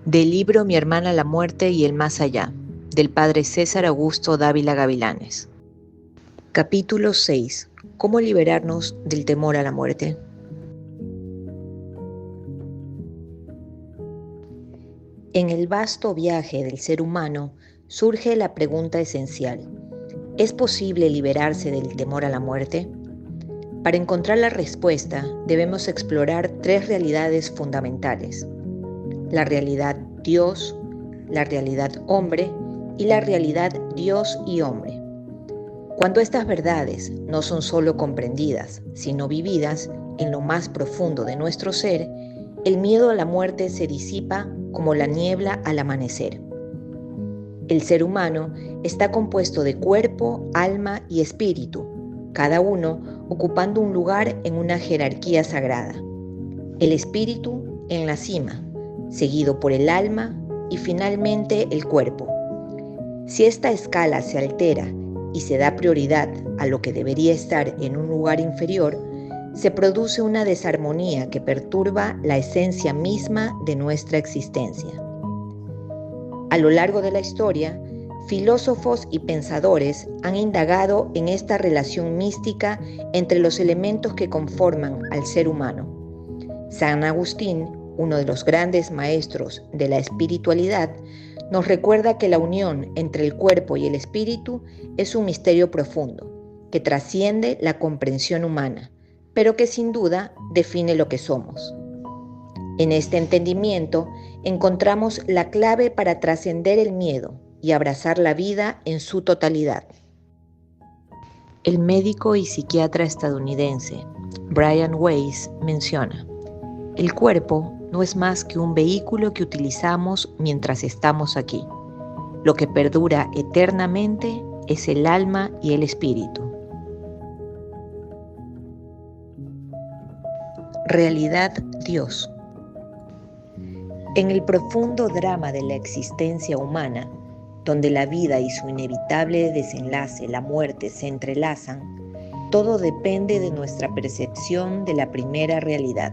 Del libro Mi hermana la muerte y el más allá, del padre César Augusto Dávila Gavilanes. Capítulo 6. ¿Cómo liberarnos del temor a la muerte? En el vasto viaje del ser humano surge la pregunta esencial: ¿es posible liberarse del temor a la muerte? Para encontrar la respuesta, debemos explorar tres realidades fundamentales: la realidad Dios, la realidad hombre y la realidad Dios y hombre. Cuando estas verdades no son solo comprendidas, sino vividas en lo más profundo de nuestro ser, el miedo a la muerte se disipa como la niebla al amanecer. El ser humano está compuesto de cuerpo, alma y espíritu, cada uno ocupando un lugar en una jerarquía sagrada. El espíritu en la cima, seguido por el alma y finalmente el cuerpo. Si esta escala se altera y se da prioridad a lo que debería estar en un lugar inferior, se produce una desarmonía que perturba la esencia misma de nuestra existencia. A lo largo de la historia, filósofos y pensadores han indagado en esta relación mística entre los elementos que conforman al ser humano. San Agustín, uno de los grandes maestros de la espiritualidad, nos recuerda que la unión entre el cuerpo y el espíritu es un misterio profundo, que trasciende la comprensión humana, pero que sin duda define lo que somos. En este entendimiento encontramos la clave para trascender el miedo y abrazar la vida en su totalidad. El médico y psiquiatra estadounidense Brian Weiss menciona: el cuerpo no es más que un vehículo que utilizamos mientras estamos aquí. Lo que perdura eternamente es el alma y el espíritu. Realidad Dios. En el profundo drama de la existencia humana, donde la vida y su inevitable desenlace, la muerte, se entrelazan, todo depende de nuestra percepción de la primera realidad,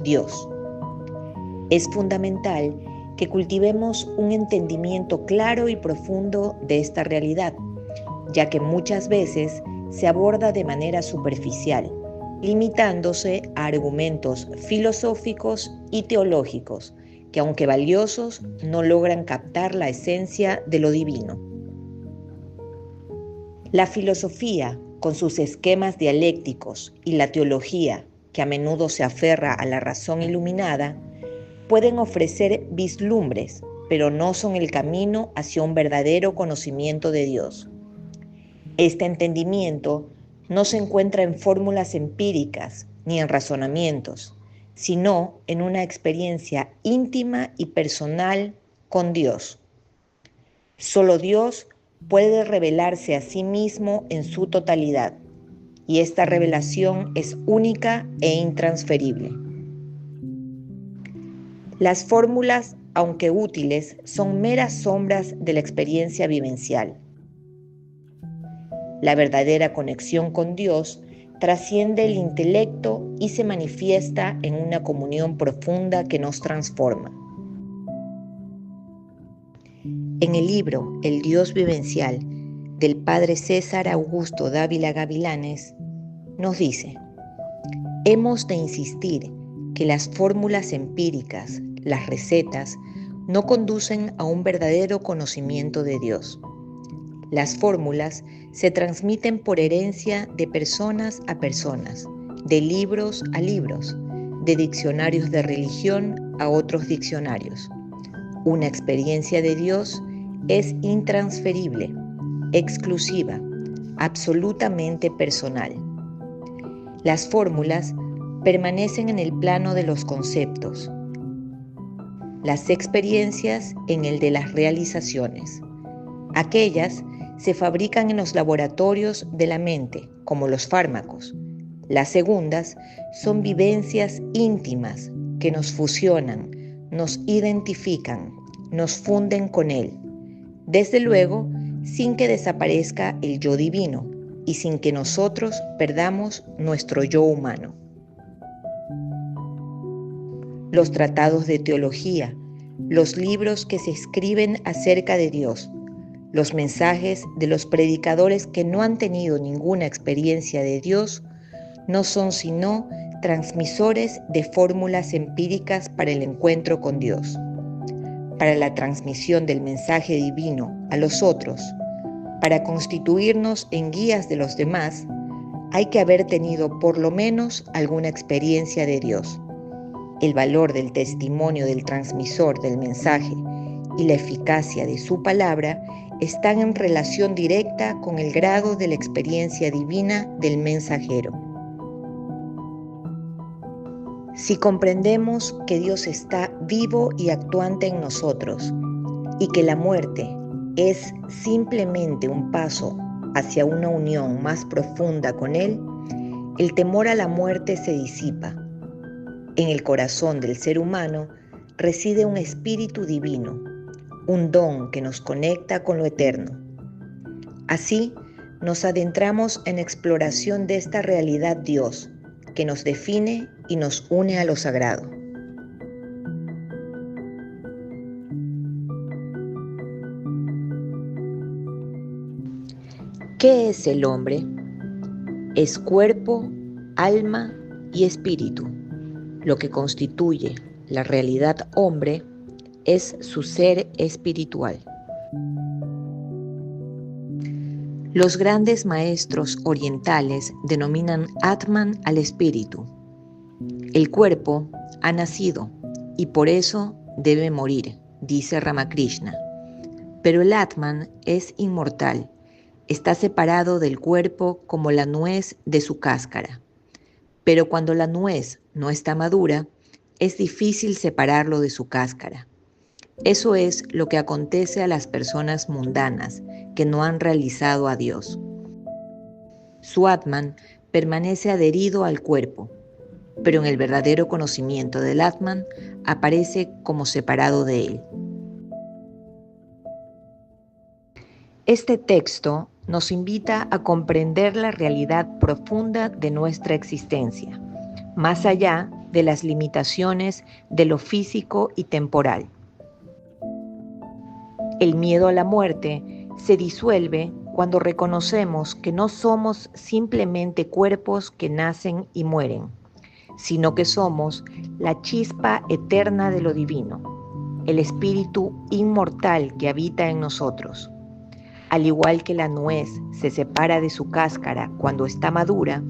Dios. Es fundamental que cultivemos un entendimiento claro y profundo de esta realidad, ya que muchas veces se aborda de manera superficial, limitándose a argumentos filosóficos y teológicos que, aunque valiosos, no logran captar la esencia de lo divino. La filosofía, con sus esquemas dialécticos, y la teología, que a menudo se aferra a la razón iluminada, pueden ofrecer vislumbres, pero no son el camino hacia un verdadero conocimiento de Dios. Este entendimiento no se encuentra en fórmulas empíricas ni en razonamientos, sino en una experiencia íntima y personal con Dios. Solo Dios puede revelarse a sí mismo en su totalidad, y esta revelación es única e intransferible. Las fórmulas, aunque útiles, son meras sombras de la experiencia vivencial. La verdadera conexión con Dios trasciende el intelecto y se manifiesta en una comunión profunda que nos transforma. En el libro El Dios vivencial del padre César Augusto Dávila Gavilanes, nos dice: hemos de insistir que las fórmulas empíricas, las recetas, no conducen a un verdadero conocimiento de Dios. Las fórmulas se transmiten por herencia de personas a personas, de libros a libros, de diccionarios de religión a otros diccionarios. Una experiencia de Dios es intransferible, exclusiva, absolutamente personal. Las fórmulas permanecen en el plano de los conceptos, las experiencias en el de las realizaciones. Aquellas se fabrican en los laboratorios de la mente, como los fármacos. Las segundas son vivencias íntimas que nos fusionan, nos identifican, nos funden con Él. Desde luego, sin que desaparezca el yo divino y sin que nosotros perdamos nuestro yo humano. Los tratados de teología, los libros que se escriben acerca de Dios, los mensajes de los predicadores que no han tenido ninguna experiencia de Dios, no son sino transmisores de fórmulas empíricas para el encuentro con Dios. Para la transmisión del mensaje divino a los otros, para constituirnos en guías de los demás, hay que haber tenido por lo menos alguna experiencia de Dios. El valor del testimonio del transmisor del mensaje y la eficacia de su palabra están en relación directa con el grado de la experiencia divina del mensajero. Si comprendemos que Dios está vivo y actuante en nosotros y que la muerte es simplemente un paso hacia una unión más profunda con Él, el temor a la muerte se disipa. En el corazón del ser humano reside un espíritu divino, un don que nos conecta con lo eterno. Así, nos adentramos en exploración de esta realidad Dios, que nos define y nos une a lo sagrado. ¿Qué es el hombre? Es cuerpo, alma y espíritu. Lo que constituye la realidad hombre es su ser espiritual. Los grandes maestros orientales denominan Atman al espíritu. El cuerpo ha nacido y por eso debe morir, dice Ramakrishna. Pero el Atman es inmortal, está separado del cuerpo como la nuez de su cáscara. Pero cuando la nuez no está madura, es difícil separarlo de su cáscara. Eso es lo que acontece a las personas mundanas que no han realizado a Dios. Su Atman permanece adherido al cuerpo, pero en el verdadero conocimiento del Atman aparece como separado de él. Este texto nos invita a comprender la realidad profunda de nuestra existencia, más allá de las limitaciones de lo físico y temporal. El miedo a la muerte se disuelve cuando reconocemos que no somos simplemente cuerpos que nacen y mueren, sino que somos la chispa eterna de lo divino, el espíritu inmortal que habita en nosotros. Al igual que la nuez se separa de su cáscara cuando está madura,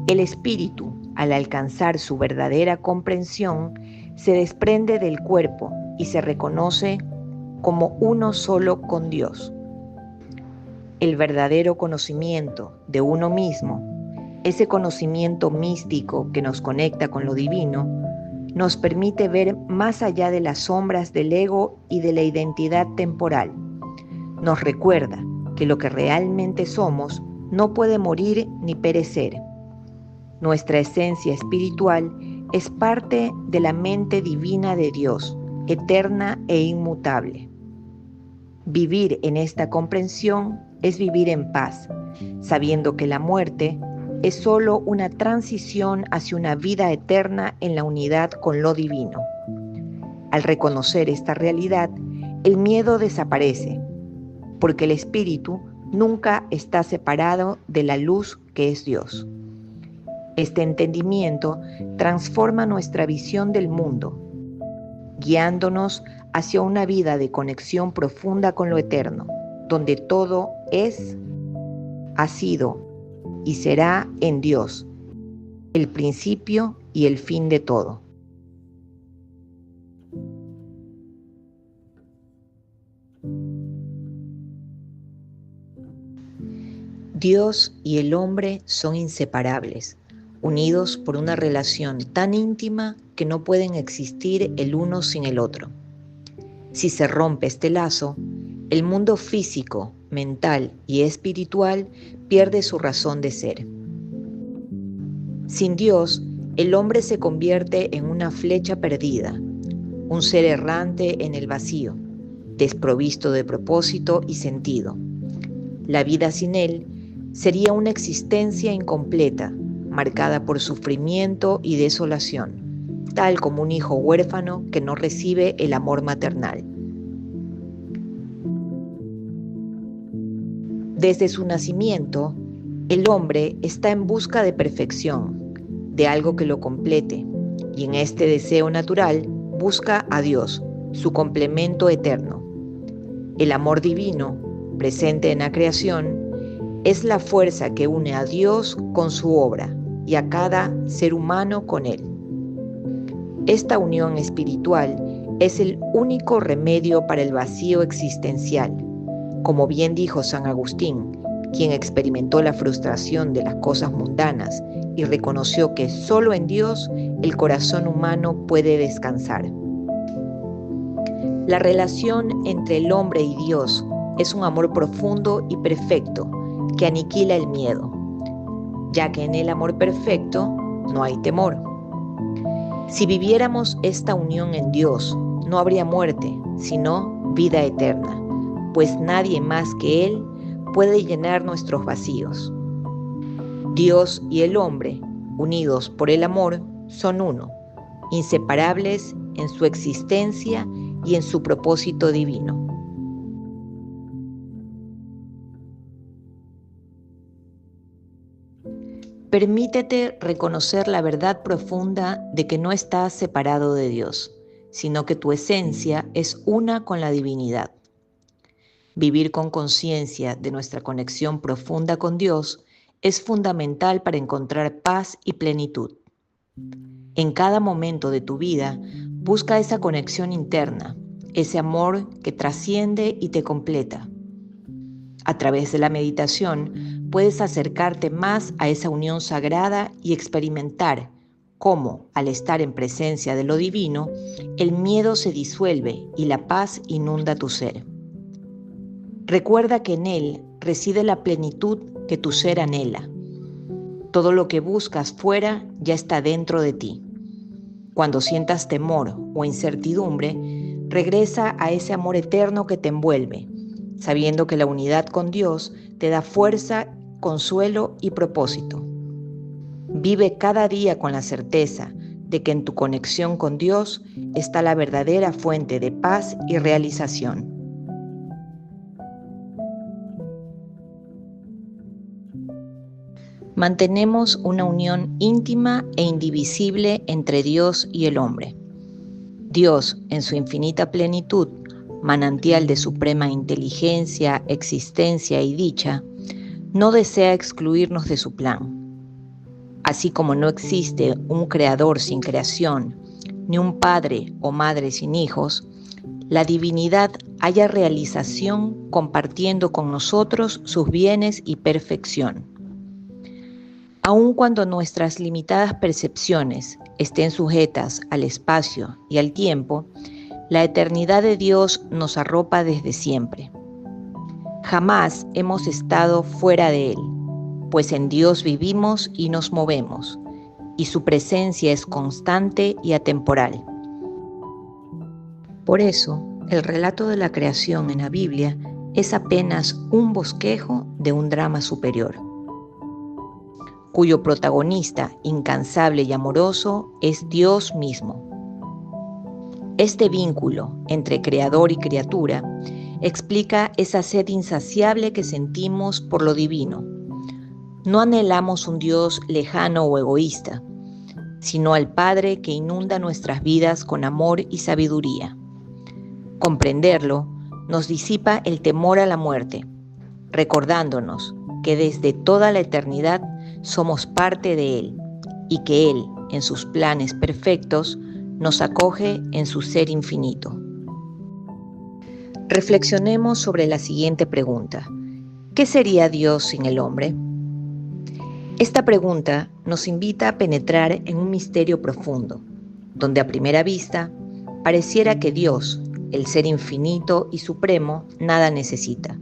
el espíritu, al alcanzar su verdadera comprensión, se desprende del cuerpo y se reconoce como uno solo con Dios. El verdadero conocimiento de uno mismo, ese conocimiento místico que nos conecta con lo divino, nos permite ver más allá de las sombras del ego y de la identidad temporal. Nos recuerda que lo que realmente somos no puede morir ni perecer. Nuestra esencia espiritual es parte de la mente divina de Dios, eterna e inmutable. Vivir en esta comprensión es vivir en paz, sabiendo que la muerte es solo una transición hacia una vida eterna en la unidad con lo divino. Al reconocer esta realidad, el miedo desaparece, porque el espíritu nunca está separado de la luz que es Dios. Este entendimiento transforma nuestra visión del mundo, guiándonos hacia una vida de conexión profunda con lo eterno, donde todo es, ha sido y será en Dios, el principio y el fin de todo. Dios y el hombre son inseparables, unidos por una relación tan íntima que no pueden existir el uno sin el otro. Si se rompe este lazo, el mundo físico, mental y espiritual pierde su razón de ser. Sin Dios, el hombre se convierte en una flecha perdida, un ser errante en el vacío, desprovisto de propósito y sentido. La vida sin Él sería una existencia incompleta, marcada por sufrimiento y desolación. tal como un hijo huérfano que no recibe el amor maternal. Desde su nacimiento, el hombre está en busca de perfección, de algo que lo complete, y en este deseo natural busca a Dios, su complemento eterno. El amor divino, presente en la creación, es la fuerza que une a Dios con su obra y a cada ser humano con Él. Esta unión espiritual es el único remedio para el vacío existencial. Como bien dijo San Agustín, quien experimentó la frustración de las cosas mundanas y reconoció que solo en Dios el corazón humano puede descansar. La relación entre el hombre y Dios es un amor profundo y perfecto que aniquila el miedo, ya que en el amor perfecto no hay temor. Si viviéramos esta unión en Dios, no habría muerte, sino vida eterna, pues nadie más que Él puede llenar nuestros vacíos. Dios y el hombre, unidos por el amor, son uno, inseparables en su existencia y en su propósito divino. Permítete reconocer la verdad profunda de que no estás separado de Dios, sino que tu esencia es una con la divinidad. Vivir con conciencia de nuestra conexión profunda con Dios es fundamental para encontrar paz y plenitud. En cada momento de tu vida, busca esa conexión interna, ese amor que trasciende y te completa. A través de la meditación, puedes acercarte más a esa unión sagrada y experimentar cómo, al estar en presencia de lo divino, el miedo se disuelve y la paz inunda tu ser. Recuerda que en él reside la plenitud que tu ser anhela. Todo lo que buscas fuera ya está dentro de ti. Cuando sientas temor o incertidumbre, regresa a ese amor eterno que te envuelve, sabiendo que la unidad con Dios te da fuerza, consuelo y propósito. Vive cada día con la certeza de que en tu conexión con Dios está la verdadera fuente de paz y realización. Mantenemos una unión íntima e indivisible entre Dios y el hombre. Dios, en su infinita plenitud, manantial de suprema inteligencia, existencia y dicha, no desea excluirnos de su plan. Así como no existe un creador sin creación, ni un padre o madre sin hijos, la divinidad halla realización compartiendo con nosotros sus bienes y perfección. Aun cuando nuestras limitadas percepciones estén sujetas al espacio y al tiempo, la eternidad de Dios nos arropa desde siempre. Jamás hemos estado fuera de Él, pues en Dios vivimos y nos movemos, y su presencia es constante y atemporal. Por eso, el relato de la creación en la Biblia es apenas un bosquejo de un drama superior, cuyo protagonista incansable y amoroso es Dios mismo. Este vínculo entre creador y criatura explica esa sed insaciable que sentimos por lo divino. No anhelamos un Dios lejano o egoísta, sino al Padre que inunda nuestras vidas con amor y sabiduría. Comprenderlo nos disipa el temor a la muerte, recordándonos que desde toda la eternidad somos parte de Él y que Él, en sus planes perfectos, nos acoge en su ser infinito. Reflexionemos sobre la siguiente pregunta: ¿qué sería Dios sin el hombre? Esta pregunta nos invita a penetrar en un misterio profundo, donde a primera vista pareciera que Dios, el ser infinito y supremo, nada necesita.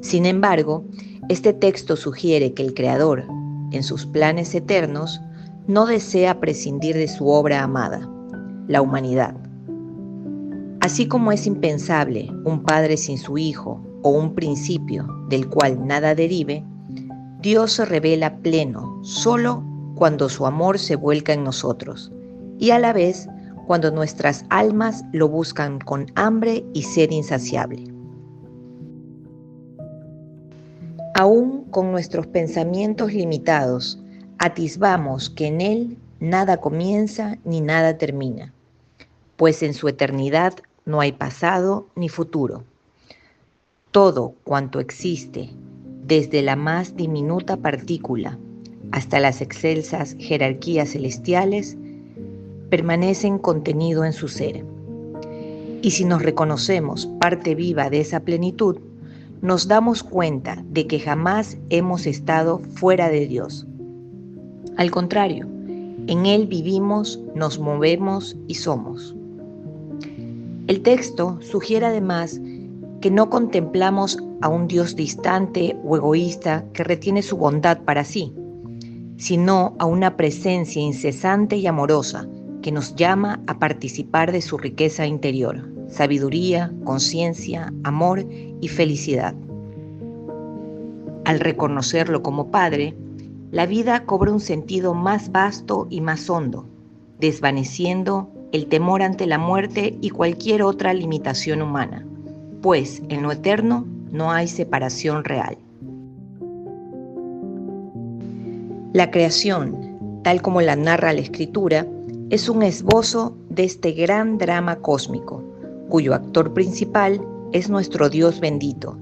Sin embargo, este texto sugiere que el Creador, en sus planes eternos, no desea prescindir de su obra amada, la humanidad. Así como es impensable un padre sin su hijo o un principio del cual nada derive, Dios se revela pleno solo cuando su amor se vuelca en nosotros, y a la vez cuando nuestras almas lo buscan con hambre y sed insaciable. Aún con nuestros pensamientos limitados, atisbamos que en Él nada comienza ni nada termina, pues en su eternidad no hay pasado ni futuro. Todo cuanto existe, desde la más diminuta partícula hasta las excelsas jerarquías celestiales, permanecen contenido en su ser. Y si nos reconocemos parte viva de esa plenitud, nos damos cuenta de que jamás hemos estado fuera de Dios. Al contrario, en Él vivimos, nos movemos y somos. El texto sugiere además que no contemplamos a un Dios distante o egoísta que retiene su bondad para sí, sino a una presencia incesante y amorosa que nos llama a participar de su riqueza interior, sabiduría, conciencia, amor y felicidad. Al reconocerlo como Padre, la vida cobra un sentido más vasto y más hondo, desvaneciendo el temor ante la muerte y cualquier otra limitación humana, pues en lo eterno no hay separación real. La creación, tal como la narra la Escritura, es un esbozo de este gran drama cósmico, cuyo actor principal es nuestro Dios bendito,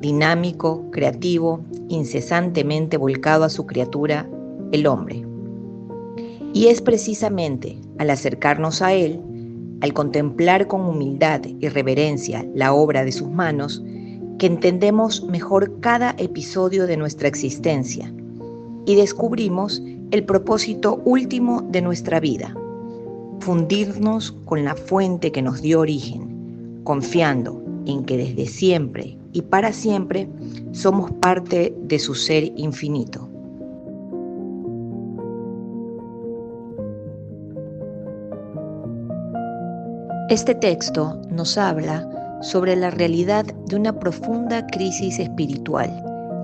dinámico, creativo, incesantemente volcado a su criatura, el hombre. Y es precisamente al acercarnos a Él, al contemplar con humildad y reverencia la obra de sus manos, que entendemos mejor cada episodio de nuestra existencia y descubrimos el propósito último de nuestra vida: fundirnos con la fuente que nos dio origen, confiando en que desde siempre y para siempre somos parte de su ser infinito. Este texto nos habla sobre la realidad de una profunda crisis espiritual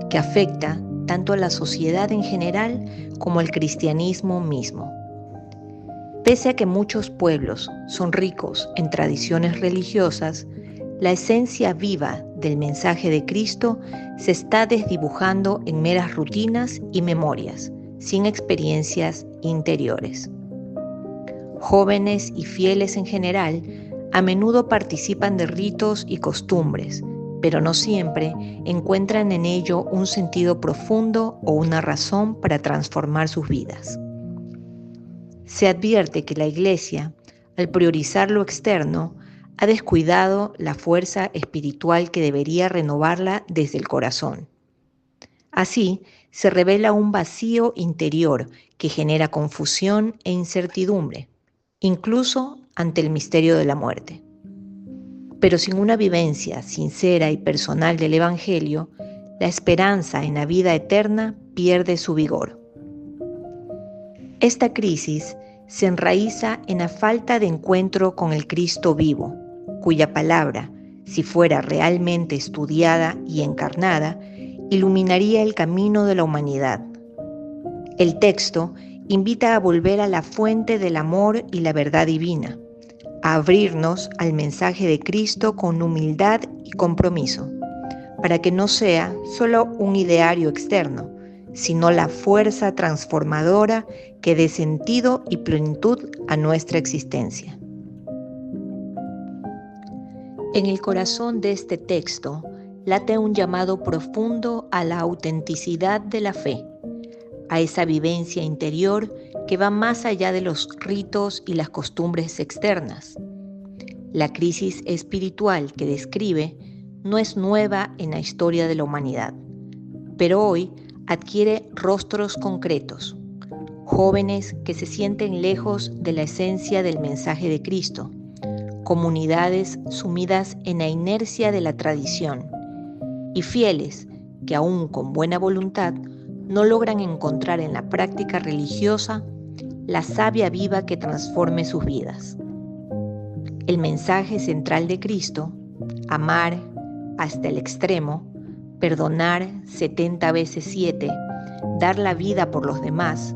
que afecta tanto a la sociedad en general como al cristianismo mismo. Pese a que muchos pueblos son ricos en tradiciones religiosas, la esencia viva del mensaje de Cristo se está desdibujando en meras rutinas y memorias, sin experiencias interiores. Jóvenes y fieles en general a menudo participan de ritos y costumbres, pero no siempre encuentran en ello un sentido profundo o una razón para transformar sus vidas. Se advierte que la Iglesia, al priorizar lo externo, ha descuidado la fuerza espiritual que debería renovarla desde el corazón. Así, se revela un vacío interior que genera confusión e incertidumbre, incluso ante el misterio de la muerte. Pero sin una vivencia sincera y personal del Evangelio, la esperanza en la vida eterna pierde su vigor. Esta crisis se enraiza en la falta de encuentro con el Cristo vivo, cuya palabra, si fuera realmente estudiada y encarnada, iluminaría el camino de la humanidad. El texto invita a volver a la fuente del amor y la verdad divina, a abrirnos al mensaje de Cristo con humildad y compromiso, para que no sea solo un ideario externo, sino la fuerza transformadora que dé sentido y plenitud a nuestra existencia. En el corazón de este texto late un llamado profundo a la autenticidad de la fe, a esa vivencia interior que va más allá de los ritos y las costumbres externas. La crisis espiritual que describe no es nueva en la historia de la humanidad, pero hoy adquiere rostros concretos, jóvenes que se sienten lejos de la esencia del mensaje de Cristo, comunidades sumidas en la inercia de la tradición y fieles que aún con buena voluntad no logran encontrar en la práctica religiosa la savia viva que transforme sus vidas. El mensaje central de Cristo, amar hasta el extremo, perdonar 70 veces 7, dar la vida por los demás,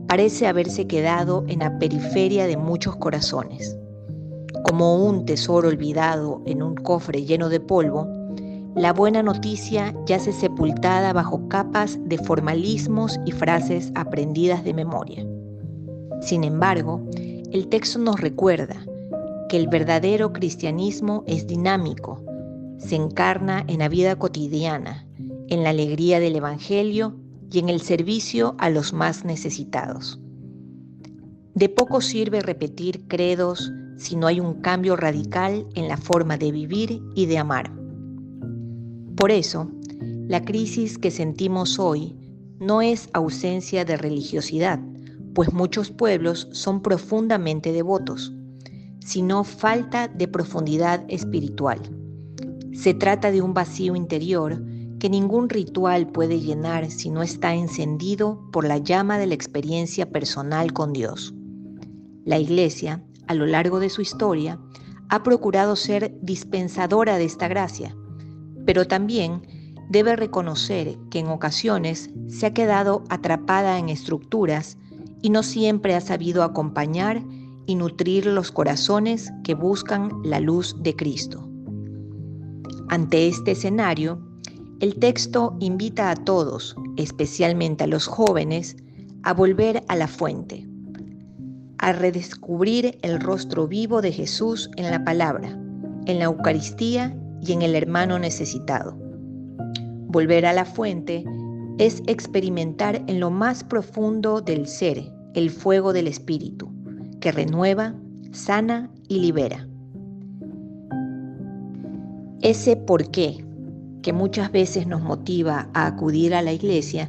parece haberse quedado en la periferia de muchos corazones. Como un tesoro olvidado en un cofre lleno de polvo, la buena noticia yace sepultada bajo capas de formalismos y frases aprendidas de memoria. Sin embargo, el texto nos recuerda que el verdadero cristianismo es dinámico, se encarna en la vida cotidiana, en la alegría del Evangelio y en el servicio a los más necesitados. De poco sirve repetir credos si no hay un cambio radical en la forma de vivir y de amar. Por eso, la crisis que sentimos hoy no es ausencia de religiosidad, pues muchos pueblos son profundamente devotos, sino falta de profundidad espiritual. Se trata de un vacío interior que ningún ritual puede llenar si no está encendido por la llama de la experiencia personal con Dios. La Iglesia, a lo largo de su historia, ha procurado ser dispensadora de esta gracia, pero también debe reconocer que en ocasiones se ha quedado atrapada en estructuras y no siempre ha sabido acompañar y nutrir los corazones que buscan la luz de Cristo. Ante este escenario, el texto invita a todos, especialmente a los jóvenes, a volver a la fuente, a redescubrir el rostro vivo de Jesús en la palabra, en la Eucaristía y en el hermano necesitado. Volver a la fuente es experimentar en lo más profundo del ser el fuego del Espíritu, que renueva, sana y libera. Ese por qué, que muchas veces nos motiva a acudir a la iglesia,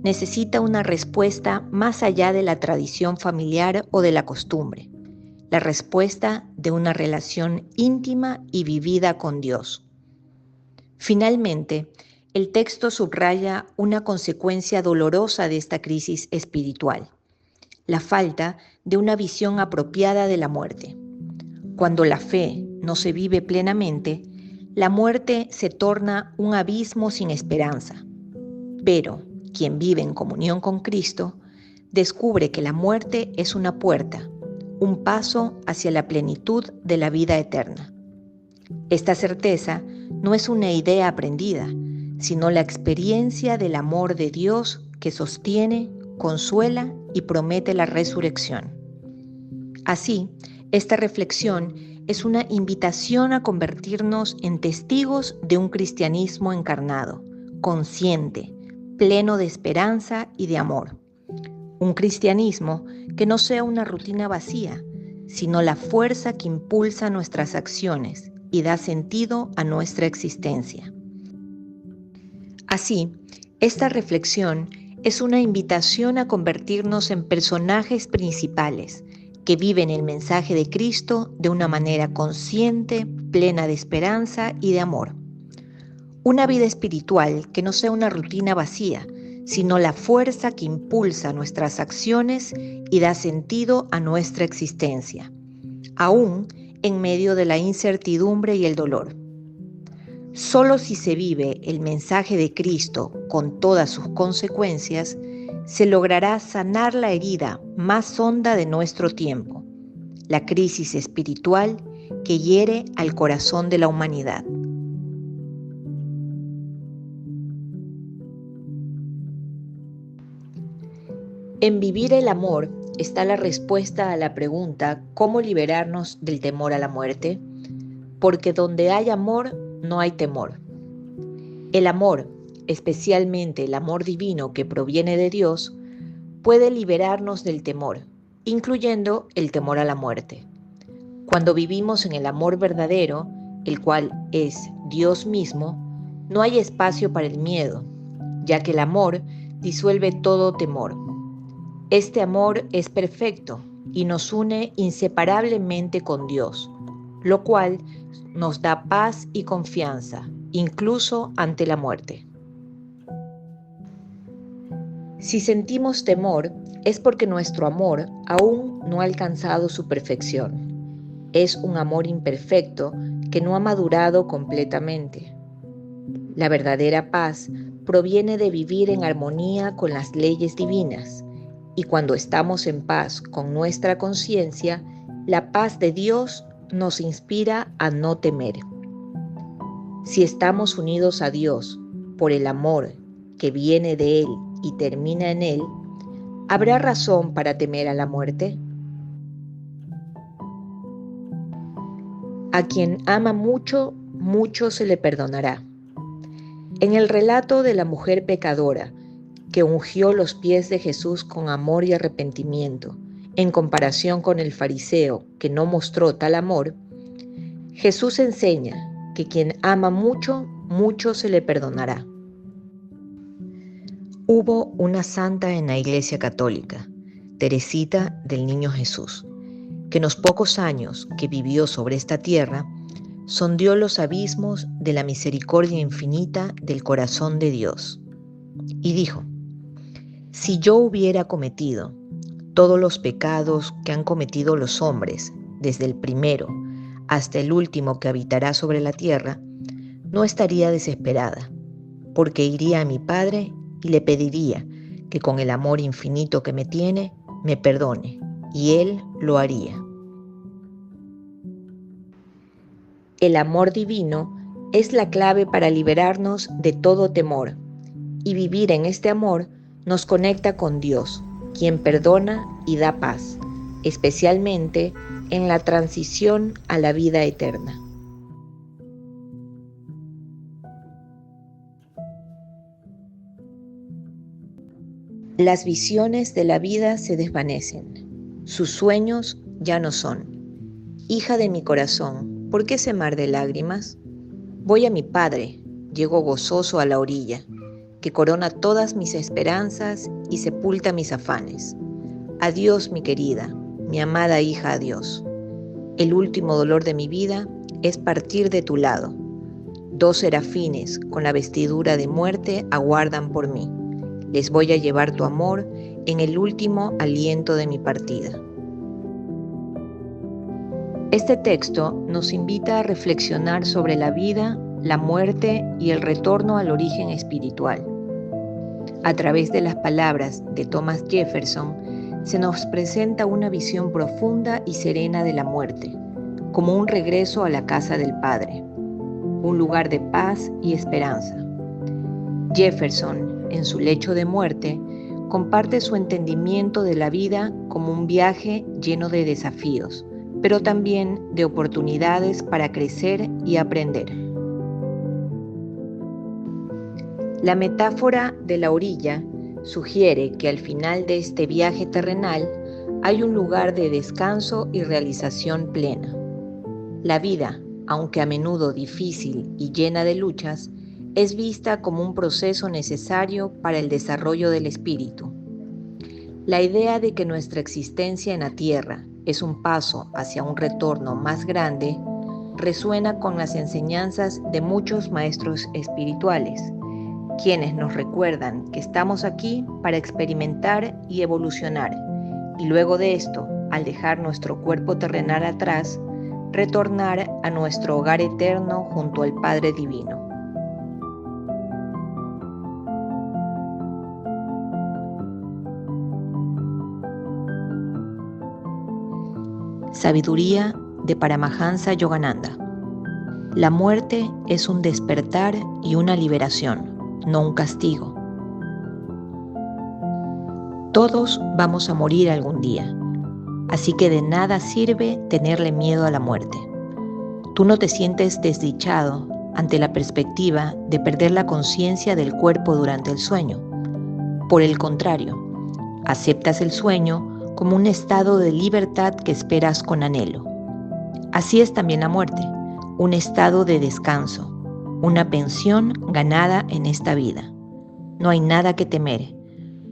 necesita una respuesta más allá de la tradición familiar o de la costumbre, la respuesta de una relación íntima y vivida con Dios. Finalmente, el texto subraya una consecuencia dolorosa de esta crisis espiritual, la falta de una visión apropiada de la muerte. Cuando la fe no se vive plenamente, la muerte se torna un abismo sin esperanza. Pero quien vive en comunión con Cristo descubre que la muerte es una puerta, un paso hacia la plenitud de la vida eterna. Esta certeza no es una idea aprendida, sino la experiencia del amor de Dios que sostiene, consuela y promete la resurrección. Así, esta reflexión es una invitación a convertirnos en testigos de un cristianismo encarnado, consciente, pleno de esperanza y de amor. Un cristianismo que no sea una rutina vacía, sino la fuerza que impulsa nuestras acciones y da sentido a nuestra existencia. Así, esta reflexión es una invitación a convertirnos en personajes principales que viven el mensaje de Cristo de una manera consciente, plena de esperanza y de amor. Una vida espiritual que no sea una rutina vacía, sino la fuerza que impulsa nuestras acciones y da sentido a nuestra existencia, aún en medio de la incertidumbre y el dolor. Solo si se vive el mensaje de Cristo con todas sus consecuencias, se logrará sanar la herida más honda de nuestro tiempo, la crisis espiritual que hiere al corazón de la humanidad. En vivir el amor está la respuesta a la pregunta ¿cómo liberarnos del temor a la muerte? Porque donde hay amor, no hay temor. El amor, especialmente el amor divino que proviene de Dios, puede liberarnos del temor, incluyendo el temor a la muerte. Cuando vivimos en el amor verdadero, el cual es Dios mismo, no hay espacio para el miedo, ya que el amor disuelve todo temor. Este amor es perfecto y nos une inseparablemente con Dios, lo cual nos da paz y confianza, incluso ante la muerte. Si sentimos temor, es porque nuestro amor aún no ha alcanzado su perfección. Es un amor imperfecto que no ha madurado completamente. La verdadera paz proviene de vivir en armonía con las leyes divinas Y cuando estamos en paz con nuestra conciencia, la paz de Dios nos inspira a no temer. Si estamos unidos a Dios por el amor que viene de Él y termina en Él, ¿habrá razón para temer a la muerte? A quien ama mucho, mucho se le perdonará. En el relato de la mujer pecadora que ungió los pies de Jesús con amor y arrepentimiento, en comparación con el fariseo que no mostró tal amor, Jesús enseña que quien ama mucho, mucho se le perdonará. Hubo una santa en la Iglesia Católica, Teresita del Niño Jesús, que en los pocos años que vivió sobre esta tierra, sondeó los abismos de la misericordia infinita del corazón de Dios. Y dijo: si yo hubiera cometido todos los pecados que han cometido los hombres, desde el primero hasta el último que habitará sobre la tierra, no estaría desesperada, porque iría a mi Padre y le pediría que con el amor infinito que me tiene, me perdone, y Él lo haría. El amor divino es la clave para liberarnos de todo temor, y vivir en este amor nos conecta con Dios, quien perdona y da paz, especialmente en la transición a la vida eterna. Las visiones de la vida se desvanecen, sus sueños ya no son. Hija de mi corazón, ¿por qué ese mar de lágrimas? Voy a mi Padre, llego gozoso a la orilla, que corona todas mis esperanzas y sepulta mis afanes. Adiós, mi querida, mi amada hija, adiós. El último dolor de mi vida es partir de tu lado. 2 serafines con la vestidura de muerte aguardan por mí. Les voy a llevar tu amor en el último aliento de mi partida. Este texto nos invita a reflexionar sobre la vida, la muerte y el retorno al origen espiritual. A través de las palabras de Thomas Jefferson, se nos presenta una visión profunda y serena de la muerte, como un regreso a la casa del Padre, un lugar de paz y esperanza. Jefferson, en su lecho de muerte, comparte su entendimiento de la vida como un viaje lleno de desafíos, pero también de oportunidades para crecer y aprender. La metáfora de la orilla sugiere que al final de este viaje terrenal hay un lugar de descanso y realización plena. La vida, aunque a menudo difícil y llena de luchas, es vista como un proceso necesario para el desarrollo del espíritu. La idea de que nuestra existencia en la tierra es un paso hacia un retorno más grande resuena con las enseñanzas de muchos maestros espirituales, quienes nos recuerdan que estamos aquí para experimentar y evolucionar, y luego de esto, al dejar nuestro cuerpo terrenal atrás, retornar a nuestro hogar eterno junto al Padre Divino. Sabiduría de Paramahansa Yogananda. La muerte es un despertar y una liberación, no un castigo. Todos vamos a morir algún día, así que de nada sirve tenerle miedo a la muerte. Tú no te sientes desdichado ante la perspectiva de perder la conciencia del cuerpo durante el sueño. Por el contrario, aceptas el sueño como un estado de libertad que esperas con anhelo. Así es también la muerte, un estado de descanso, una pensión ganada en esta vida. No hay nada que temer.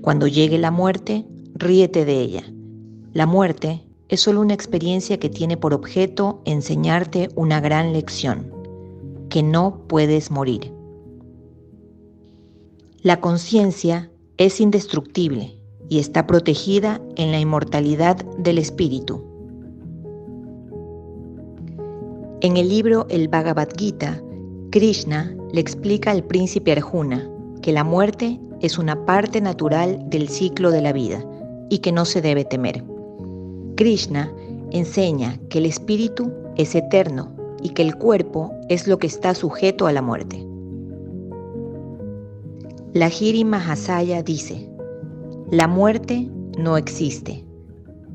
Cuando llegue la muerte, ríete de ella. La muerte es solo una experiencia que tiene por objeto enseñarte una gran lección, que no puedes morir. La conciencia es indestructible y está protegida en la inmortalidad del espíritu. En el libro El Bhagavad Gita, Krishna le explica al príncipe Arjuna que la muerte es una parte natural del ciclo de la vida, y que no se debe temer. Krishna enseña que el espíritu es eterno y que el cuerpo es lo que está sujeto a la muerte. Lahiri Mahasaya dice: la muerte no existe,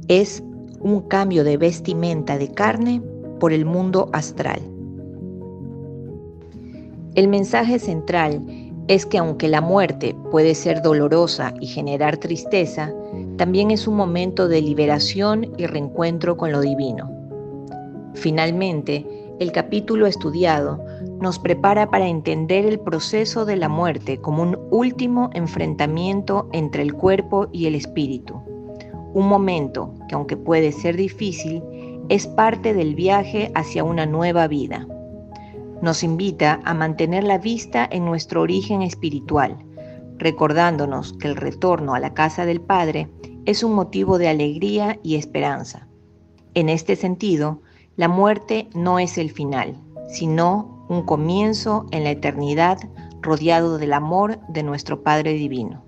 es un cambio de vestimenta de carne por el mundo astral. El mensaje central es que aunque la muerte puede ser dolorosa y generar tristeza, también es un momento de liberación y reencuentro con lo divino. Finalmente, el capítulo estudiado nos prepara para entender el proceso de la muerte como un último enfrentamiento entre el cuerpo y el espíritu. Un momento que, aunque puede ser difícil, es parte del viaje hacia una nueva vida. Nos invita a mantener la vista en nuestro origen espiritual, recordándonos que el retorno a la casa del Padre es un motivo de alegría y esperanza. En este sentido, la muerte no es el final, sino un comienzo en la eternidad rodeado del amor de nuestro Padre Divino.